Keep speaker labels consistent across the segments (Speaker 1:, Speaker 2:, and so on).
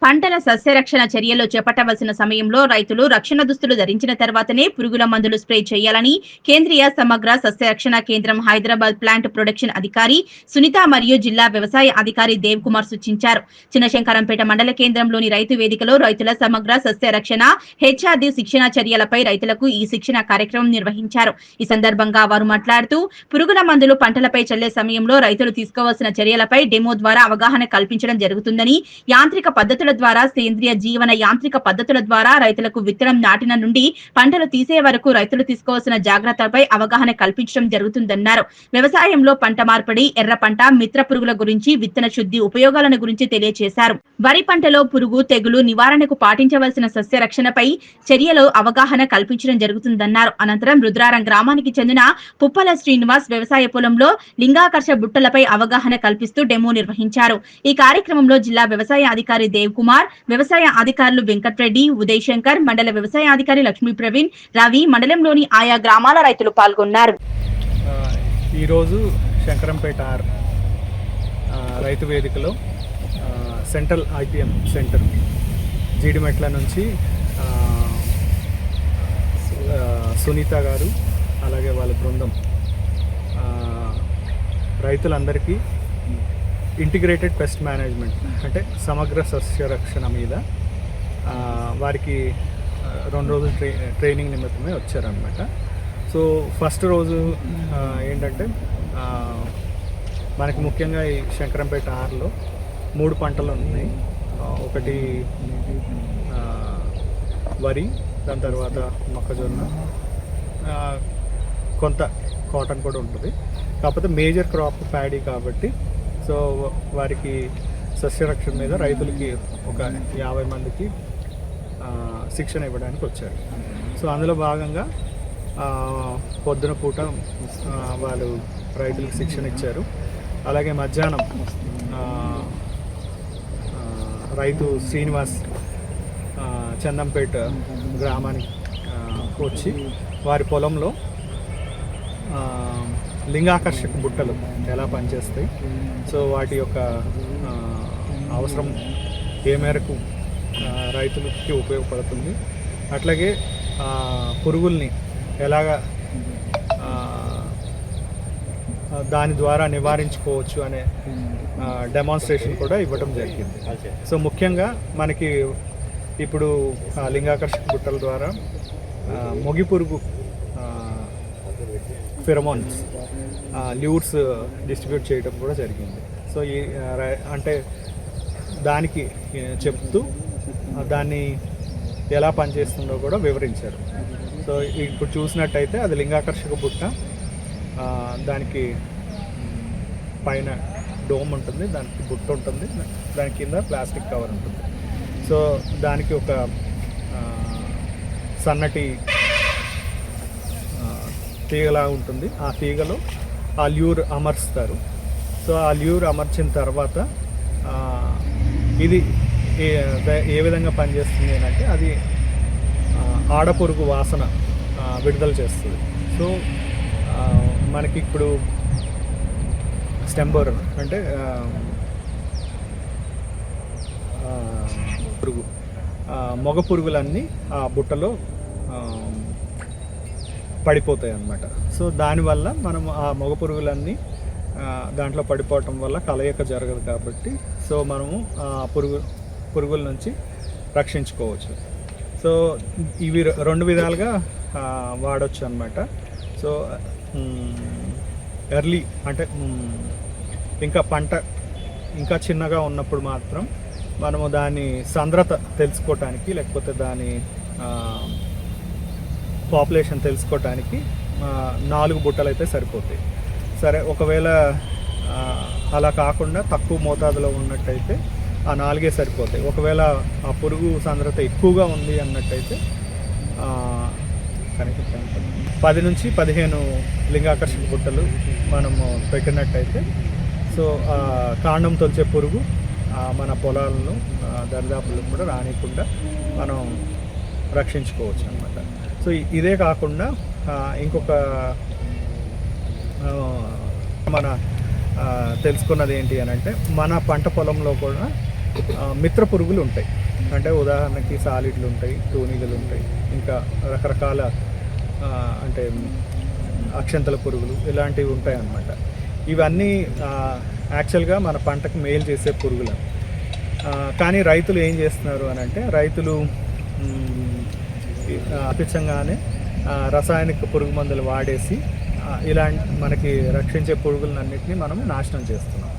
Speaker 1: పంటల సస్యరక్షణ చర్యలు చేపట్టవలసిన సమయంలో రైతులు రక్షణ దుస్తులు ధరించిన తర్వాతనే పురుగుల మందులు స్ప్రే చేయాలని కేంద్రీయ సమగ్ర సస్యరక్షణ కేంద్రం హైదరాబాద్ ప్లాంట్ ప్రొడక్షన్ అధికారి సునీత మరియు జిల్లా వ్యవసాయ అధికారి దేవ్ కుమార్ సూచించారు. చిన్నశంకరంపేట మండల కేంద్రంలోని రైతు వేదికలో రైతుల సమగ్ర సస్యరక్షణ హెచ్ఆర్డి శిక్షణ చర్యలపై రైతులకు ఈ శిక్షణ కార్యక్రమం నిర్వహించారు. ఈ సందర్భంగా వారు మాట్లాడుతూ పురుగుల మందులు పంటలపై చల్లే సమయంలో రైతులు తీసుకోవాల్సిన చర్యలపై డెమో ద్వారా అవగాహన కల్పించడం జరుగుతుందని, యాంత్రిక పద్ధతుల ద్వారా సేంద్రియ జీవన యాంత్రిక పద్ధతుల ద్వారా రైతులకు విత్తనం నాటిన నుండి పంటలు తీసే వరకు రైతులు తీసుకోవాల్సిన జాగ్రత్తలపై అవగాహన కల్పించడం జరుగుతుందన్నారు. వ్యవసాయంలో పంట మార్పిడి, ఎర్ర పంట, మిత్ర పురుగుల గురించి, విత్తన శుద్ధి ఉపయోగాలను గురించి తెలియజేశారు. వరి పంటలో పురుగు తెగులు నివారణకు పాటించవలసిన సస్య రక్షణపై చర్యలు అవగాహన కల్పించడం జరుగుతుందన్నారు. అనంతరం రుద్రారం గ్రామానికి చెందిన పుప్పల శ్రీనివాస్ వ్యవసాయ పొలంలో లింగాకర్ష బుట్టలపై అవగాహన కల్పిస్తూ డెమో నిర్వహించారు. ఈ కార్యక్రమంలో జిల్లా వ్యవసాయ అధికారి దేవ్ కుమార్, వ్యవసాయ అధికారులు వెంకట్రెడ్డి, ఉదయ్ శంకర్, మండల వ్యవసాయ అధికారి లక్ష్మీ ప్రవీణ్, రవి, మండలంలోని ఆయా గ్రామాల రైతులు పాల్గొన్నారు.
Speaker 2: ఈరోజు శంకరంపేట రైతు వేదికలో సెంట్రల్ ఐపీఎం సెంటర్ జీడిమెట్ల నుంచి సునీత గారు అలాగే వాళ్ళ బృందం రైతులందరికీ ఇంటిగ్రేటెడ్ పెస్ట్ మేనేజ్మెంట్ అంటే సమగ్ర సస్యరక్షణ మీద వారికి 2 రోజులు ట్రైనింగ్ నిమిత్తమే వచ్చారనమాట. సో ఫస్ట్ రోజు ఏంటంటే మనకి ముఖ్యంగా ఈ శంకరంపేట ఆర్లో 3 పంటలు ఉన్నాయి. ఒకటి వరి, దాని తర్వాత మొక్కజొన్న, కొంత కాటన్ కూడా ఉంటుంది. కాకపోతే మేజర్ క్రాప్ ప్యాడీ కాబట్టి సో వారికి సస్యరక్షణ మీద రైతులకి ఒక 50 మందికి శిక్షణ ఇవ్వడానికి వచ్చారు. సో అందులో భాగంగా పొద్దున పూట వాళ్ళు రైతులకు శిక్షణ ఇచ్చారు. అలాగే మధ్యాహ్నం రైతు శ్రీనివాస్ చందంపేట గ్రామానికి వచ్చి వారి పొలంలో లింగాకర్షక బుట్టలు ఎలా పనిచేస్తాయి, సో వాటి యొక్క అవసరం ఏ మేరకు రైతులకి ఉపయోగపడుతుంది, అట్లాగే పురుగుల్ని ఎలాగా దాని ద్వారా నివారించుకోవచ్చు అనే డెమాన్స్ట్రేషన్ కూడా ఇవ్వడం జరిగింది. సో ముఖ్యంగా మనకి ఇప్పుడు లింగాకర్షక బుట్టల ద్వారా మొగి పురుగు ఫెరమోన్స్ ల్యూర్స్ డిస్ట్రిబ్యూట్ చేయడం కూడా జరిగింది. సో ఈ అంటే దానికి చెప్తూ దాన్ని ఎలా పనిచేస్తుందో కూడా వివరించారు. సో ఇప్పుడు చూసినట్టయితే అది లింగాకర్షక బుట్ట, దానికి పైన డోమ్ ఉంటుంది, దానికి బుట్ట ఉంటుంది, దాని కింద ప్లాస్టిక్ కవర్ ఉంటుంది. సో దానికి ఒక సన్నటి తీగలా ఉంటుంది. ఆ తీగలో ఆ ల్యూర్ అమర్స్తారు. సో ఆ ల్యూర్ అమర్చిన తర్వాత ఇది ఏ విధంగా పనిచేస్తుంది అంటే అది ఆడపురుగు వాసన విడుదల చేస్తుంది. సో మనకి ఇప్పుడు స్టెంబర్ అంటే పురుగు మొగ పురుగులన్నీ ఆ బుట్టలో పడిపోతాయి అన్నమాట. సో దానివల్ల మనం ఆ మగ పురుగులన్నీ దాంట్లో పడిపోవటం వల్ల కలయిక జరగదు కాబట్టి సో మనము ఆ పురుగుల నుంచి రక్షించుకోవచ్చు. సో ఇవి 2 విధాలుగా వాడచ్చు అన్నమాట. సో ఎర్లీ అంటే ఇంకా పంట ఇంకా చిన్నగా ఉన్నప్పుడు మాత్రం మనము దాని సాంద్రత తెలుసుకోవటానికి, లేకపోతే దాని పాపులేషన్ తెలుసుకోవటానికి 4 బుట్టలు అయితే సరిపోతాయి. సరే, ఒకవేళ అలా కాకుండా తక్కువ మోతాదులో ఉన్నట్టయితే ఆ 4 సరిపోతాయి. ఒకవేళ ఆ పురుగు సాంద్రత ఎక్కువగా ఉంది అన్నట్టయితే కనీసం 10 నుంచి 15 లింగాకర్షక బుట్టలు మనము పెట్టినట్టయితే సో కాండం తొలిచే పురుగు మన పొలాలను దరిదాపులకు కూడా రానికుండా మనం రక్షించుకోవచ్చు అన్నమాట. సో ఇదే కాకుండా ఇంకొక మన తెలుసుకున్నది ఏంటి అని అంటే మన పంట పొలంలో కూడా మిత్ర పురుగులు ఉంటాయి. అంటే ఉదాహరణకి సాలిడ్లు ఉంటాయి, తూనీగలు ఉంటాయి, ఇంకా రకరకాల అంటే అక్షంతల పురుగులు ఇలాంటివి ఉంటాయి అన్నమాట. ఇవన్నీ యాక్చువల్గా మన పంటకు మేలు చేసే పురుగులు. కానీ రైతులు ఏం చేస్తున్నారు అని అంటే, రైతులు అపిచ్చంగానే రసాయనిక పురుగు మందులు వాడేసి ఇలాంటి మనకి రక్షించే పురుగులన్నింటినీ మనం నాశనం చేస్తున్నాం.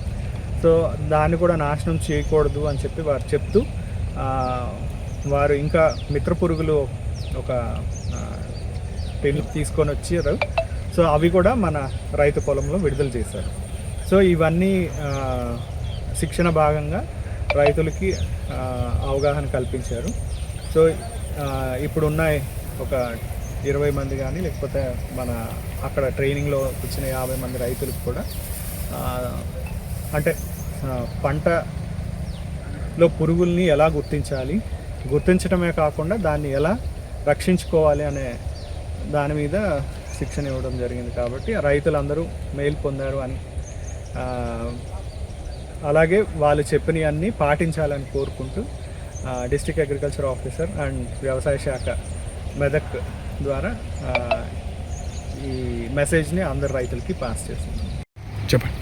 Speaker 2: సో దాన్ని కూడా నాశనం చేయకూడదు అని చెప్పి వారు చెప్తూ వారు ఇంకా మిత్ర పురుగులు ఒక తీసుకొని వచ్చారు. సో అవి కూడా మన రైతు పొలంలో విడుదల చేశారు. సో ఇవన్నీ శిక్షణ భాగంగా రైతులకి అవగాహన కల్పించారు. సో ఇప్పుడున్న ఒక 20 మంది కానీ, లేకపోతే మన అక్కడ ట్రైనింగ్లో వచ్చిన 50 మంది రైతులకు కూడా అంటే పంటలో పురుగుల్ని ఎలా గుర్తించాలి, గుర్తించడమే కాకుండా దాన్ని ఎలా రక్షించుకోవాలి అనే దాని మీద శిక్షణ ఇవ్వడం జరిగింది. కాబట్టి రైతులందరూ మేలు పొందారు అని, అలాగే వాళ్ళు చెప్పినవన్నీ పాటించాలని కోరుకుంటూ డిస్ట్రిక్ట్ అగ్రికల్చర్ ఆఫీసర్ అండ్ వ్యవసాయ శాఖ మెదక్ ద్వారా ఈ మెసేజ్ని అందరు రైతులకి పాస్ చేస్తున్నాం.
Speaker 3: చెప్పండి.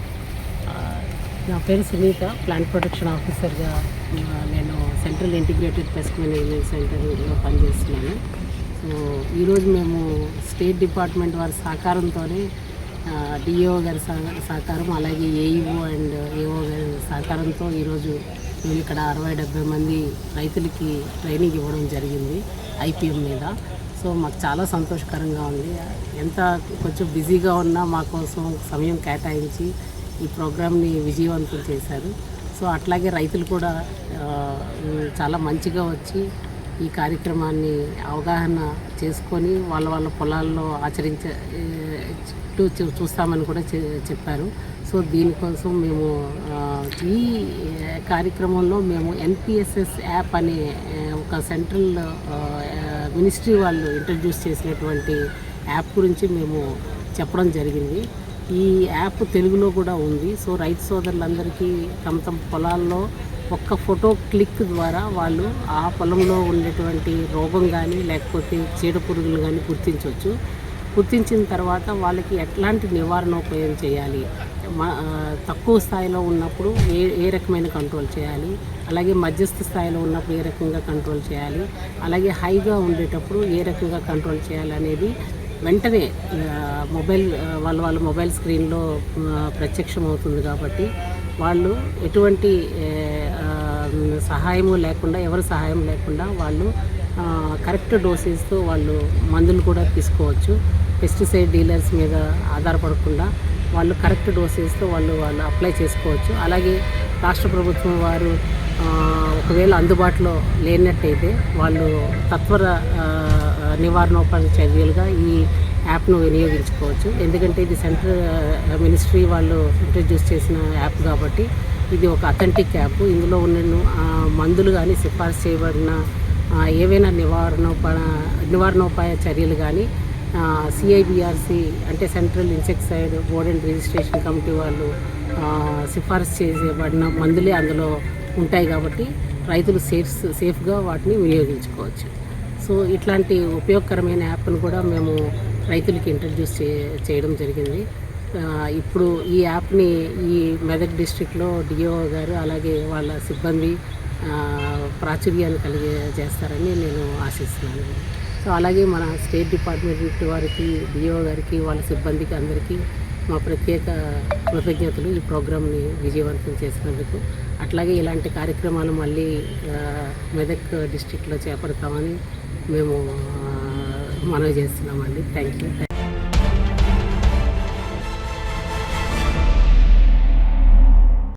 Speaker 4: నా పేరు సునీత, ప్లాంట్ ప్రొటెక్షన్ ఆఫీసర్గా నేను సెంట్రల్ ఇంటిగ్రేటెడ్ పెస్ట్ మేనేజ్మెంట్ సెంటర్లో పనిచేస్తున్నాను. సో ఈరోజు మేము స్టేట్ డిపార్ట్మెంట్ వారి సహకారంతోనే డిఓ గారి సహకారం, అలాగే ఏఈఓ అండ్ ఏఓ గారి సహకారంతో ఈరోజు మేము ఇక్కడ 60-70 మంది రైతులకి ట్రైనింగ్ ఇవ్వడం జరిగింది ఐపీఎం మీద. సో మాకు చాలా సంతోషకరంగా ఉంది. ఎంత కొంచెం బిజీగా ఉన్నా మా కోసం సమయం కేటాయించి ఈ ప్రోగ్రామ్ని విజయవంతం చేశారు. సో అట్లాగే రైతులు కూడా చాలా మంచిగా వచ్చి ఈ కార్యక్రమాన్ని అవగాహన చేసుకొని వాళ్ళ పొలాల్లో చూస్తామని కూడా చెప్పారు. సో దీనికోసం మేము ఈ కార్యక్రమంలో మేము ఎన్పిఎస్ఎస్ యాప్ అనే ఒక సెంట్రల్ మినిస్ట్రీ వాళ్ళు ఇంట్రడ్యూస్ చేసినటువంటి యాప్ గురించి మేము చెప్పడం జరిగింది. ఈ యాప్ తెలుగులో కూడా ఉంది. సో రైతు సోదరులందరికీ తమ పొలాల్లో ఒక్క ఫోటో క్లిక్ ద్వారా వాళ్ళు ఆ పొలంలో ఉండేటువంటి రోగం కానీ, లేకపోతే చీడ పురుగులు కానీ గుర్తించవచ్చు. గుర్తించిన తర్వాత వాళ్ళకి ఎట్లాంటి నివారణోపాయం చేయాలి, తక్కువ స్థాయిలో ఉన్నప్పుడు ఏ రకమైన కంట్రోల్ చేయాలి, అలాగే మధ్యస్థ స్థాయిలో ఉన్నప్పుడు ఏ రకంగా కంట్రోల్ చేయాలి, అలాగే హైగా ఉండేటప్పుడు ఏ రకంగా కంట్రోల్ చేయాలి అనేది వెంటనే వాళ్ళ మొబైల్ స్క్రీన్లో ప్రత్యక్షం అవుతుంది. కాబట్టి వాళ్ళు ఎటువంటి సహాయము లేకుండా, ఎవరి సహాయం లేకుండా వాళ్ళు కరెక్ట్ డోసేజ్తో వాళ్ళు మందులు కూడా తీసుకోవచ్చు. పెస్టిసైడ్ డీలర్స్ మీద ఆధారపడకుండా వాళ్ళు కరెక్ట్ డోసేజ్తో వాళ్ళు అప్లై చేసుకోవచ్చు. అలాగే రాష్ట్ర ప్రభుత్వం వారు ఒకవేళ అందుబాటులో లేనట్టయితే వాళ్ళు తత్వర నివారణోపాయ చర్యలుగా ఈ యాప్ను వినియోగించుకోవచ్చు. ఎందుకంటే ఇది సెంట్రల్ మినిస్ట్రీ వాళ్ళు ఇంట్రడ్యూస్ చేసిన యాప్ కాబట్టి ఇది ఒక అథెంటిక్ యాప్. ఇందులో ఉన్న మందులు కానీ, సిఫార్సు చేయబడిన ఏవైనా నివారణోపాయ చర్యలు కానీ సిఐబిఆర్సి అంటే central insecticide board and registration committee వాళ్ళు సిఫార్సు చేయబడిన మందులే అందులో ఉంటాయి. కాబట్టి రైతులు సేఫ్గా వాటిని వినియోగించుకోవచ్చు. సో ఇట్లాంటి ఉపయోగకరమైన యాప్ను కూడా మేము రైతులకి ఇంట్రడ్యూస్ చేయడం జరిగింది. ఇప్పుడు ఈ యాప్ని ఈ మెదక్ డిస్ట్రిక్ట్లో డిఓ గారు అలాగే వాళ్ళ సిబ్బంది ప్రాచుర్యాన్ని కలిగజేస్తారని నేను ఆశిస్తున్నాను. సో అలాగే మన స్టేట్ డిపార్ట్మెంట్ వారికి, డిఓ గారికి, వాళ్ళ సిబ్బందికి అందరికీ మా ప్రత్యేక కృతజ్ఞతలు ఈ ప్రోగ్రామ్ని విజయవంతం చేసినందుకు. అట్లాగే ఇలాంటి కార్యక్రమాలు మళ్ళీ మెదక్ డిస్ట్రిక్ట్లో చేపడతామని మేము మనవి చేస్తున్నామండి. Thank you.